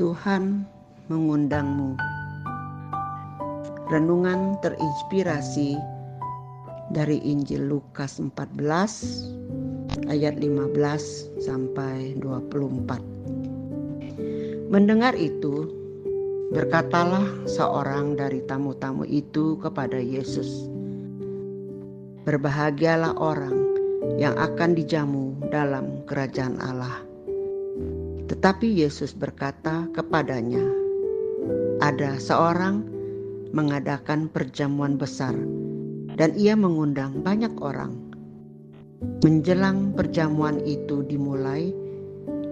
Tuhan mengundangmu. Renungan terinspirasi dari Injil Lukas 14 ayat 15 sampai 24. Mendengar itu, berkatalah seorang dari tamu-tamu itu kepada Yesus, "Berbahagialah orang yang akan dijamu dalam kerajaan Allah." Tetapi Yesus berkata kepadanya, "Ada seorang mengadakan perjamuan besar, dan ia mengundang banyak orang. Menjelang perjamuan itu dimulai,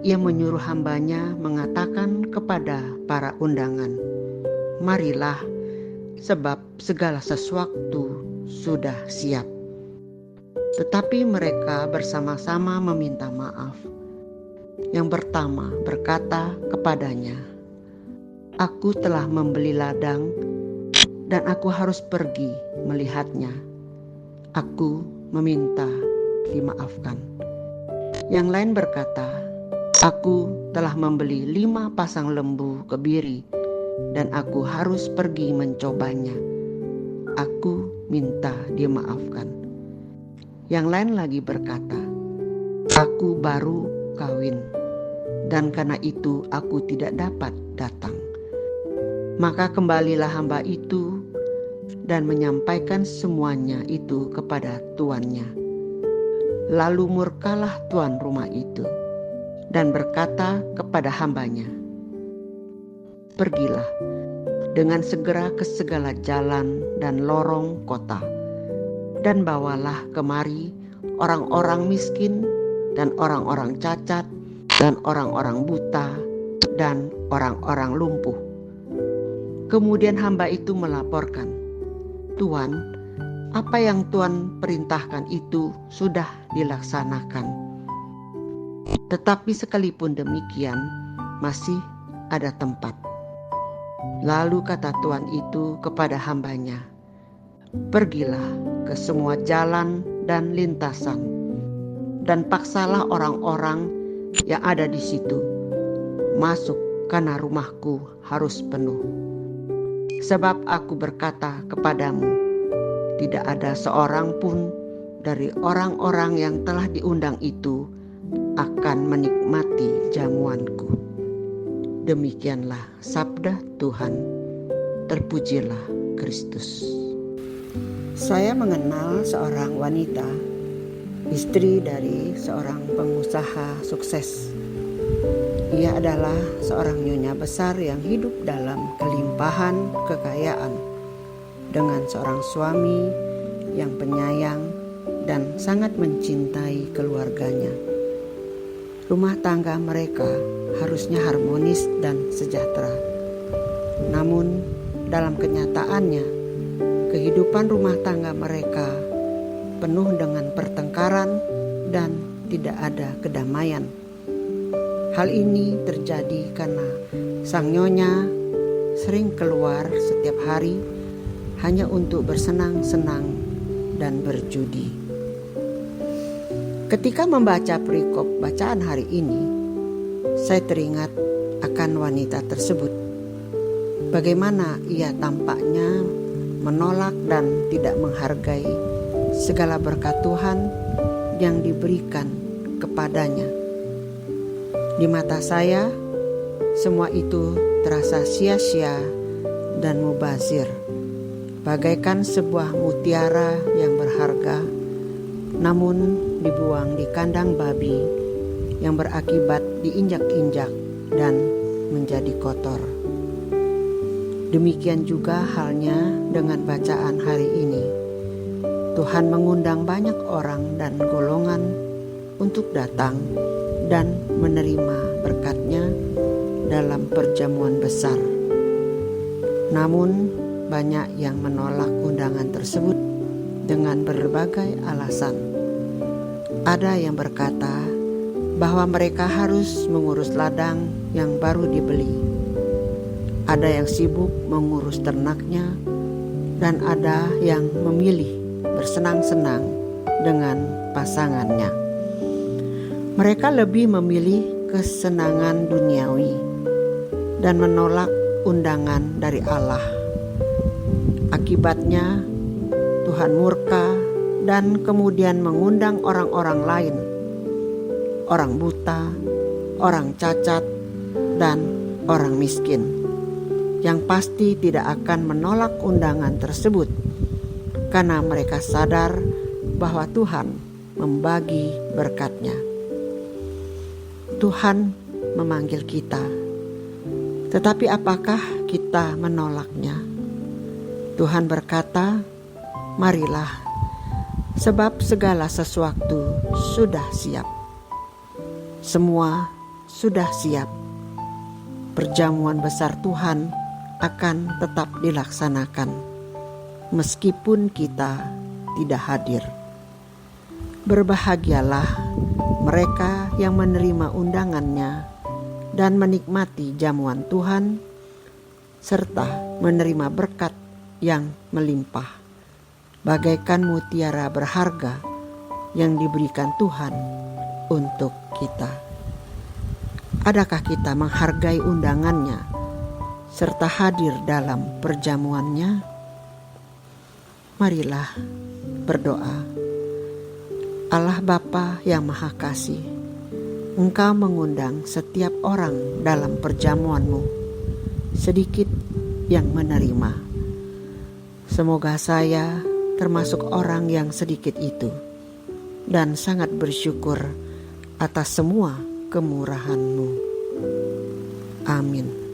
ia menyuruh hambanya mengatakan kepada para undangan, 'Marilah, sebab segala sesuatu sudah siap.' Tetapi mereka bersama-sama meminta maaf. Yang pertama berkata kepadanya, 'Aku telah membeli ladang dan aku harus pergi melihatnya. Aku meminta dimaafkan.' Yang lain berkata, 'Aku telah membeli 5 pasang lembu kebiri dan aku harus pergi mencobanya. Aku minta dimaafkan.' Yang lain lagi berkata, 'Aku baru kawin, dan karena itu aku tidak dapat datang.' Maka kembalilah hamba itu dan menyampaikan semuanya itu kepada tuannya. Lalu murkalah tuan rumah itu dan berkata kepada hambanya, 'Pergilah dengan segera ke segala jalan dan lorong kota, dan bawalah kemari orang-orang miskin dan orang-orang cacat dan orang-orang buta dan orang-orang lumpuh.' Kemudian hamba itu melaporkan, 'Tuan, apa yang Tuan perintahkan itu sudah dilaksanakan. Tetapi sekalipun demikian, masih ada tempat.' Lalu kata tuan itu kepada hambanya, 'Pergilah ke semua jalan dan lintasan, dan paksalah orang-orang yang ada di situ masuk, karena rumahku harus penuh. Sebab aku berkata kepadamu, tidak ada seorang pun dari orang-orang yang telah diundang itu akan menikmati jamuanku.' Demikianlah sabda Tuhan. Terpujilah Kristus." Saya mengenal seorang wanita, istri dari seorang pengusaha sukses. Ia adalah seorang nyonya besar yang hidup dalam kelimpahan kekayaan, dengan seorang suami yang penyayang dan sangat mencintai keluarganya. Rumah tangga mereka harusnya harmonis dan sejahtera. Namun dalam kenyataannya, kehidupan rumah tangga mereka penuh dengan pertengkaran dan tidak ada kedamaian. Hal ini terjadi karena sang nyonya sering keluar setiap hari hanya untuk bersenang-senang dan berjudi. Ketika membaca perikop bacaan hari ini, saya teringat akan wanita tersebut. Bagaimana ia tampaknya menolak dan tidak menghargai segala berkat Tuhan yang diberikan kepadanya. Di mata saya, semua itu terasa sia-sia dan mubazir, bagaikan sebuah mutiara yang berharga, namun dibuang di kandang babi yang berakibat diinjak-injak dan menjadi kotor. Demikian juga halnya dengan bacaan hari ini. Tuhan mengundang banyak orang dan golongan untuk datang dan menerima berkat-Nya dalam perjamuan besar. Namun banyak yang menolak undangan tersebut dengan berbagai alasan. Ada yang berkata bahwa mereka harus mengurus ladang yang baru dibeli. Ada yang sibuk mengurus ternaknya, dan ada yang memilih bersenang-senang dengan pasangannya. Mereka lebih memilih kesenangan duniawi dan menolak undangan dari Allah. Akibatnya, Tuhan murka dan kemudian mengundang orang-orang lain, orang buta, orang cacat, dan orang miskin, yang pasti tidak akan menolak undangan tersebut karena mereka sadar bahwa Tuhan membagi berkat-Nya. Tuhan memanggil kita, tetapi apakah kita menolaknya? Tuhan berkata, "Marilah, sebab segala sesuatu sudah siap. Semua sudah siap. Perjamuan besar Tuhan akan tetap dilaksanakan, meskipun kita tidak hadir." Berbahagialah mereka yang menerima undangannya dan menikmati jamuan Tuhan, serta menerima berkat yang melimpah, bagaikan mutiara berharga yang diberikan Tuhan untuk kita. Adakah kita menghargai undangannya serta hadir dalam perjamuannya? Marilah berdoa. Allah Bapa yang Maha Kasih, Engkau mengundang setiap orang dalam perjamuan-Mu, sedikit yang menerima. Semoga saya termasuk orang yang sedikit itu, dan sangat bersyukur atas semua kemurahan-Mu. Amin.